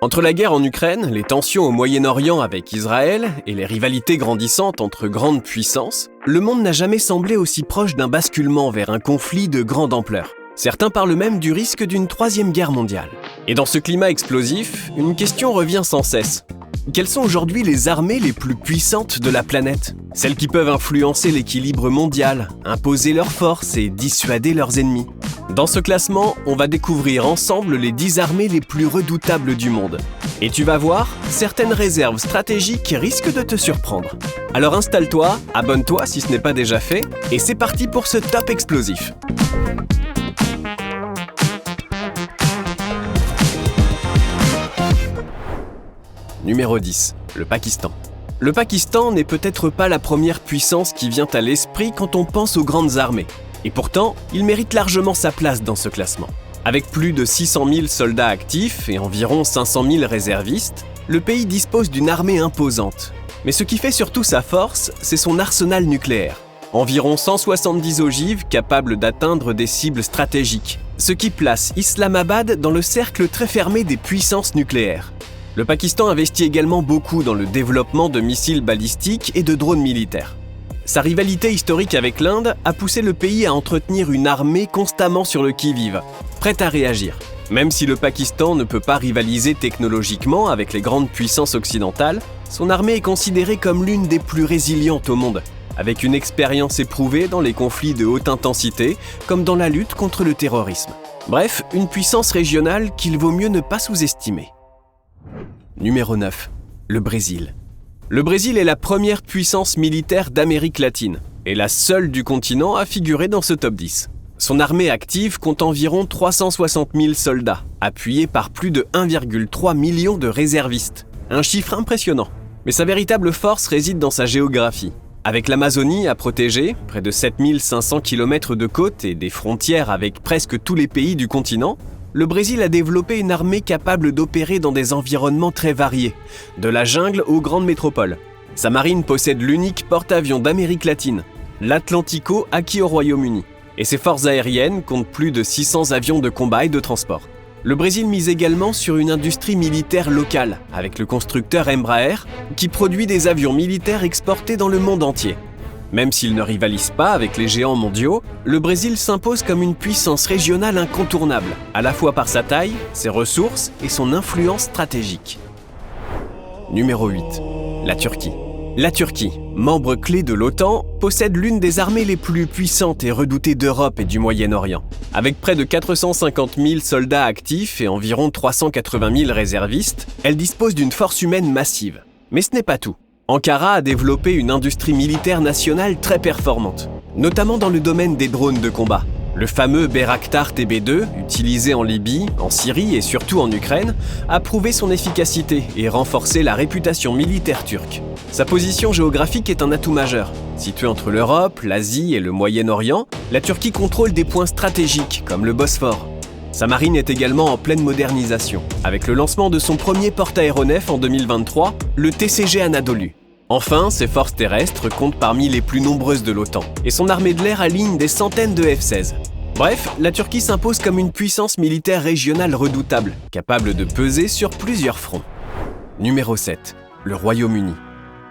Entre la guerre en Ukraine, les tensions au Moyen-Orient avec Israël et les rivalités grandissantes entre grandes puissances, le monde n'a jamais semblé aussi proche d'un basculement vers un conflit de grande ampleur. Certains parlent même du risque d'une troisième guerre mondiale. Et dans ce climat explosif, une question revient sans cesse. Quelles sont aujourd'hui les armées les plus puissantes de la planète ? Celles qui peuvent influencer l'équilibre mondial, imposer leurs forces et dissuader leurs ennemis. Dans ce classement, on va découvrir ensemble les 10 armées les plus redoutables du monde. Et tu vas voir, certaines réserves stratégiques risquent de te surprendre. Alors installe-toi, abonne-toi si ce n'est pas déjà fait, et c'est parti pour ce top explosif. Numéro 10, le Pakistan. Le Pakistan n'est peut-être pas la première puissance qui vient à l'esprit quand on pense aux grandes armées. Et pourtant, il mérite largement sa place dans ce classement. Avec plus de 600 000 soldats actifs et environ 500 000 réservistes, le pays dispose d'une armée imposante. Mais ce qui fait surtout sa force, c'est son arsenal nucléaire. Environ 170 ogives capables d'atteindre des cibles stratégiques, ce qui place Islamabad dans le cercle très fermé des puissances nucléaires. Le Pakistan investit également beaucoup dans le développement de missiles balistiques et de drones militaires. Sa rivalité historique avec l'Inde a poussé le pays à entretenir une armée constamment sur le qui-vive, prête à réagir. Même si le Pakistan ne peut pas rivaliser technologiquement avec les grandes puissances occidentales, son armée est considérée comme l'une des plus résilientes au monde, avec une expérience éprouvée dans les conflits de haute intensité, comme dans la lutte contre le terrorisme. Bref, une puissance régionale qu'il vaut mieux ne pas sous-estimer. Numéro 9. Le Brésil. Le Brésil est la première puissance militaire d'Amérique latine et la seule du continent à figurer dans ce top 10. Son armée active compte environ 360 000 soldats, appuyés par plus de 1,3 million de réservistes. Un chiffre impressionnant. Mais sa véritable force réside dans sa géographie. Avec l'Amazonie à protéger, près de 7500 km de côte et des frontières avec presque tous les pays du continent, le Brésil a développé une armée capable d'opérer dans des environnements très variés, de la jungle aux grandes métropoles. Sa marine possède l'unique porte-avions d'Amérique latine, l'Atlantico acquis au Royaume-Uni, et ses forces aériennes comptent plus de 600 avions de combat et de transport. Le Brésil mise également sur une industrie militaire locale, avec le constructeur Embraer, qui produit des avions militaires exportés dans le monde entier. Même s'il ne rivalise pas avec les géants mondiaux, le Brésil s'impose comme une puissance régionale incontournable, à la fois par sa taille, ses ressources et son influence stratégique. Numéro 8. La Turquie. La Turquie, membre clé de l'OTAN, possède l'une des armées les plus puissantes et redoutées d'Europe et du Moyen-Orient. Avec près de 450 000 soldats actifs et environ 380 000 réservistes, elle dispose d'une force humaine massive. Mais ce n'est pas tout. Ankara a développé une industrie militaire nationale très performante, notamment dans le domaine des drones de combat. Le fameux Bayraktar TB2, utilisé en Libye, en Syrie et surtout en Ukraine, a prouvé son efficacité et renforcé la réputation militaire turque. Sa position géographique est un atout majeur. Située entre l'Europe, l'Asie et le Moyen-Orient, la Turquie contrôle des points stratégiques comme le Bosphore. Sa marine est également en pleine modernisation, avec le lancement de son premier porte-aéronef en 2023, le TCG Anadolu. Enfin, ses forces terrestres comptent parmi les plus nombreuses de l'OTAN, et son armée de l'air aligne des centaines de F-16. Bref, la Turquie s'impose comme une puissance militaire régionale redoutable, capable de peser sur plusieurs fronts. Numéro 7. Le Royaume-Uni.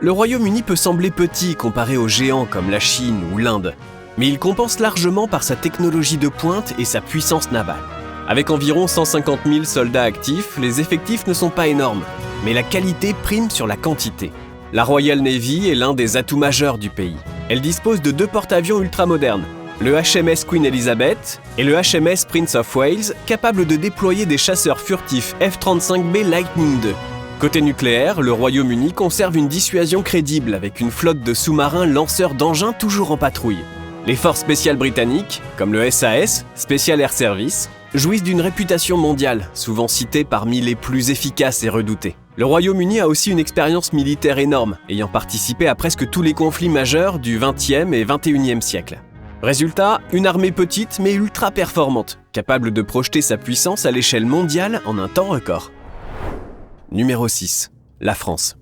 Le Royaume-Uni peut sembler petit comparé aux géants comme la Chine ou l'Inde, mais il compense largement par sa technologie de pointe et sa puissance navale. Avec environ 150 000 soldats actifs, les effectifs ne sont pas énormes, mais la qualité prime sur la quantité. La Royal Navy est l'un des atouts majeurs du pays. Elle dispose de 2 porte-avions ultramodernes, le HMS Queen Elizabeth et le HMS Prince of Wales, capables de déployer des chasseurs furtifs F-35B Lightning II. Côté nucléaire, le Royaume-Uni conserve une dissuasion crédible avec une flotte de sous-marins lanceurs d'engins toujours en patrouille. Les forces spéciales britanniques, comme le SAS, Special Air Service, jouissent d'une réputation mondiale, souvent citée parmi les plus efficaces et redoutées. Le Royaume-Uni a aussi une expérience militaire énorme, ayant participé à presque tous les conflits majeurs du XXe et XXIe siècle. Résultat, une armée petite mais ultra performante, capable de projeter sa puissance à l'échelle mondiale en un temps record. Numéro 6. La France.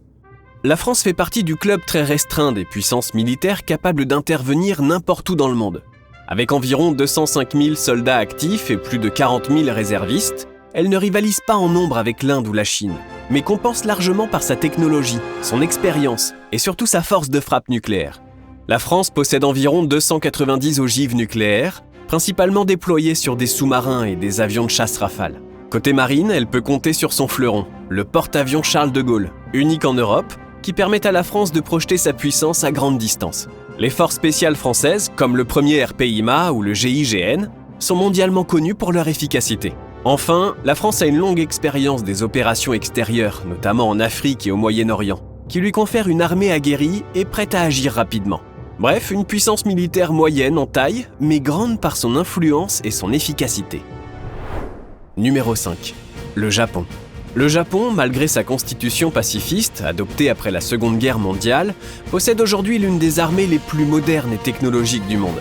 La France fait partie du club très restreint des puissances militaires capables d'intervenir n'importe où dans le monde. Avec environ 205 000 soldats actifs et plus de 40 000 réservistes, elle ne rivalise pas en nombre avec l'Inde ou la Chine, mais compense largement par sa technologie, son expérience et surtout sa force de frappe nucléaire. La France possède environ 290 ogives nucléaires, principalement déployées sur des sous-marins et des avions de chasse Rafale. Côté marine, elle peut compter sur son fleuron, le porte-avions Charles de Gaulle, unique en Europe, qui permet à la France de projeter sa puissance à grande distance. Les forces spéciales françaises, comme le premier RPIMA ou le GIGN, sont mondialement connues pour leur efficacité. Enfin, la France a une longue expérience des opérations extérieures, notamment en Afrique et au Moyen-Orient, qui lui confère une armée aguerrie et prête à agir rapidement. Bref, une puissance militaire moyenne en taille, mais grande par son influence et son efficacité. Numéro 5. Le Japon. Le Japon, malgré sa constitution pacifiste, adoptée après la Seconde Guerre mondiale, possède aujourd'hui l'une des armées les plus modernes et technologiques du monde.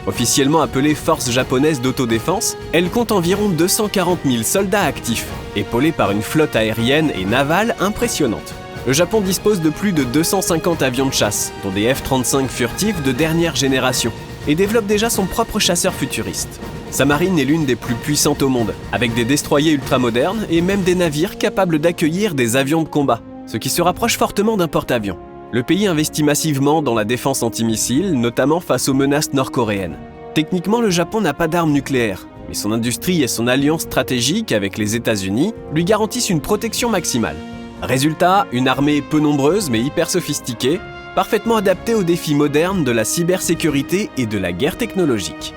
Officiellement appelée Force japonaise d'autodéfense, elle compte environ 240 000 soldats actifs, épaulés par une flotte aérienne et navale impressionnante. Le Japon dispose de plus de 250 avions de chasse, dont des F-35 furtifs de dernière génération, et développe déjà son propre chasseur futuriste. Sa marine est l'une des plus puissantes au monde, avec des destroyers ultramodernes et même des navires capables d'accueillir des avions de combat, ce qui se rapproche fortement d'un porte-avions. Le pays investit massivement dans la défense antimissiles, notamment face aux menaces nord-coréennes. Techniquement, le Japon n'a pas d'armes nucléaires, mais son industrie et son alliance stratégique avec les États-Unis lui garantissent une protection maximale. Résultat, une armée peu nombreuse mais hyper sophistiquée, parfaitement adaptée aux défis modernes de la cybersécurité et de la guerre technologique.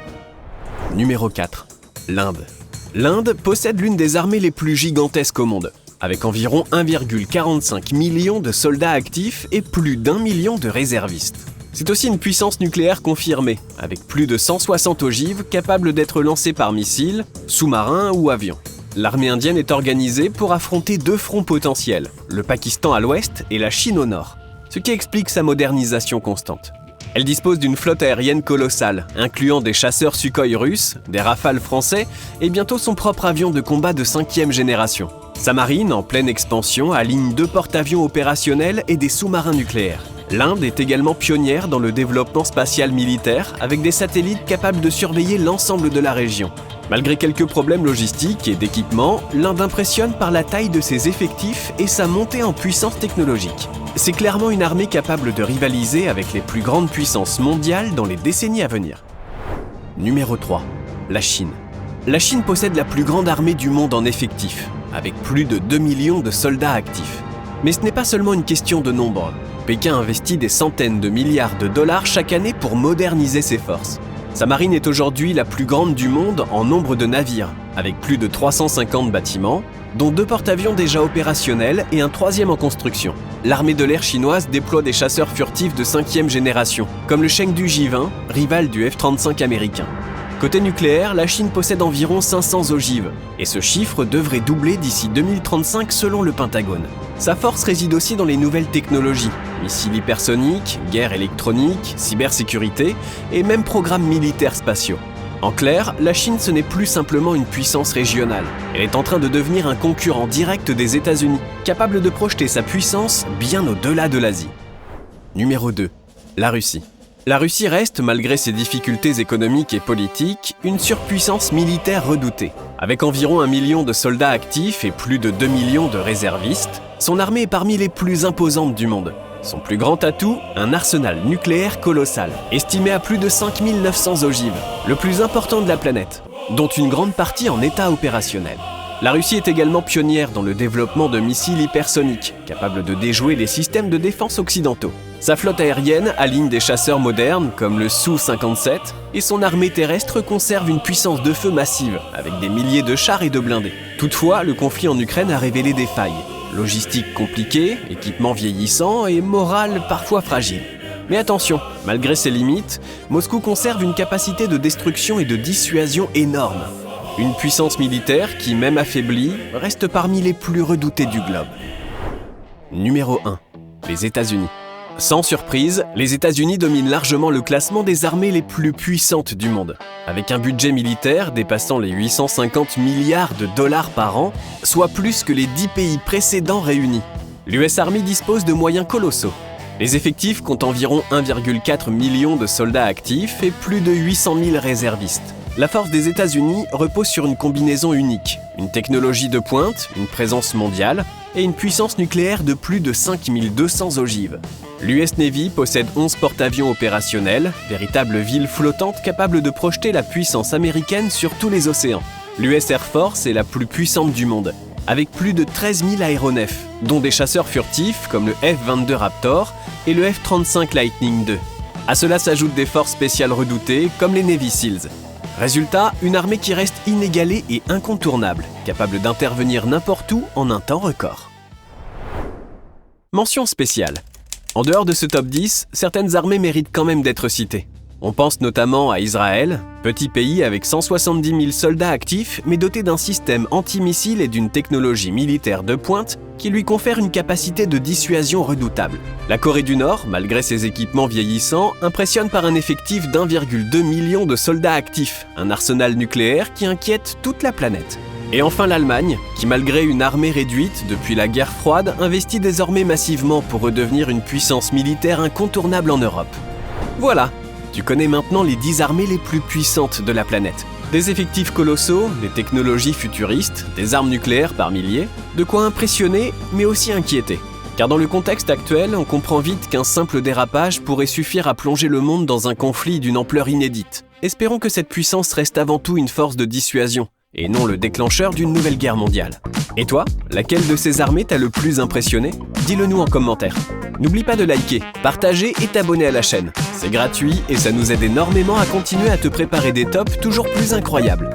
Numéro 4. L'Inde. L'Inde possède l'une des armées les plus gigantesques au monde, avec environ 1,45 million de soldats actifs et plus d'1 million de réservistes. C'est aussi une puissance nucléaire confirmée, avec plus de 160 ogives capables d'être lancées par missiles, sous-marins ou avions. L'armée indienne est organisée pour affronter deux fronts potentiels, le Pakistan à l'ouest et la Chine au nord, ce qui explique sa modernisation constante. Elle dispose d'une flotte aérienne colossale, incluant des chasseurs Sukhoi russes, des Rafales français et bientôt son propre avion de combat de 5e génération. Sa marine, en pleine expansion, aligne 2 porte-avions opérationnels et des sous-marins nucléaires. L'Inde est également pionnière dans le développement spatial militaire, avec des satellites capables de surveiller l'ensemble de la région. Malgré quelques problèmes logistiques et d'équipement, l'Inde impressionne par la taille de ses effectifs et sa montée en puissance technologique. C'est clairement une armée capable de rivaliser avec les plus grandes puissances mondiales dans les décennies à venir. Numéro 3. La Chine. La Chine possède la plus grande armée du monde en effectifs, avec plus de 2 millions de soldats actifs. Mais ce n'est pas seulement une question de nombre. Pékin investit des centaines de milliards de dollars chaque année pour moderniser ses forces. Sa marine est aujourd'hui la plus grande du monde en nombre de navires, avec plus de 350 bâtiments, dont 2 porte-avions déjà opérationnels et un 3e en construction. L'armée de l'air chinoise déploie des chasseurs furtifs de 5e génération, comme le Chengdu J-20, rival du F-35 américain. Côté nucléaire, la Chine possède environ 500 ogives, et ce chiffre devrait doubler d'ici 2035 selon le Pentagone. Sa force réside aussi dans les nouvelles technologies, missiles hypersoniques, guerre électronique, cybersécurité et même programmes militaires spatiaux. En clair, la Chine ce n'est plus simplement une puissance régionale, elle est en train de devenir un concurrent direct des États-Unis, capable de projeter sa puissance bien au-delà de l'Asie. Numéro 2. La Russie. La Russie reste, malgré ses difficultés économiques et politiques, une surpuissance militaire redoutée. Avec environ 1 million de soldats actifs et plus de 2 millions de réservistes, son armée est parmi les plus imposantes du monde. Son plus grand atout, un arsenal nucléaire colossal, estimé à plus de 5900 ogives, le plus important de la planète, dont une grande partie en état opérationnel. La Russie est également pionnière dans le développement de missiles hypersoniques, capables de déjouer les systèmes de défense occidentaux. Sa flotte aérienne aligne des chasseurs modernes comme le Su-57 et son armée terrestre conserve une puissance de feu massive, avec des milliers de chars et de blindés. Toutefois, le conflit en Ukraine a révélé des failles. Logistique compliquée, équipement vieillissant et morale parfois fragile. Mais attention, malgré ses limites, Moscou conserve une capacité de destruction et de dissuasion énorme. Une puissance militaire qui, même affaiblie, reste parmi les plus redoutées du globe. Numéro 1. Les États-Unis. Sans surprise, les États-Unis dominent largement le classement des armées les plus puissantes du monde. Avec un budget militaire dépassant les 850 milliards de dollars par an, soit plus que les 10 pays précédents réunis. L'US Army dispose de moyens colossaux. Les effectifs comptent environ 1,4 million de soldats actifs et plus de 800 000 réservistes. La force des États-Unis repose sur une combinaison unique, une technologie de pointe, une présence mondiale et une puissance nucléaire de plus de 5200 ogives. L'US Navy possède 11 porte-avions opérationnels, véritables villes flottantes capables de projeter la puissance américaine sur tous les océans. L'US Air Force est la plus puissante du monde, avec plus de 13 000 aéronefs, dont des chasseurs furtifs comme le F-22 Raptor et le F-35 Lightning II. À cela s'ajoutent des forces spéciales redoutées comme les Navy Seals. Résultat, une armée qui reste inégalée et incontournable, capable d'intervenir n'importe où en un temps record. Mention spéciale. En dehors de ce top 10, certaines armées méritent quand même d'être citées. On pense notamment à Israël, petit pays avec 170 000 soldats actifs, mais doté d'un système antimissile et d'une technologie militaire de pointe qui lui confère une capacité de dissuasion redoutable. La Corée du Nord, malgré ses équipements vieillissants, impressionne par un effectif d'1,2 million de soldats actifs, un arsenal nucléaire qui inquiète toute la planète. Et enfin l'Allemagne, qui malgré une armée réduite depuis la guerre froide, investit désormais massivement pour redevenir une puissance militaire incontournable en Europe. Voilà, tu connais maintenant les 10 armées les plus puissantes de la planète. Des effectifs colossaux, des technologies futuristes, des armes nucléaires par milliers, de quoi impressionner mais aussi inquiéter. Car dans le contexte actuel, on comprend vite qu'un simple dérapage pourrait suffire à plonger le monde dans un conflit d'une ampleur inédite. Espérons que cette puissance reste avant tout une force de dissuasion, et non le déclencheur d'une nouvelle guerre mondiale. Et toi, laquelle de ces armées t'a le plus impressionné ? Dis-le nous en commentaire. N'oublie pas de liker, partager et t'abonner à la chaîne. C'est gratuit et ça nous aide énormément à continuer à te préparer des tops toujours plus incroyables.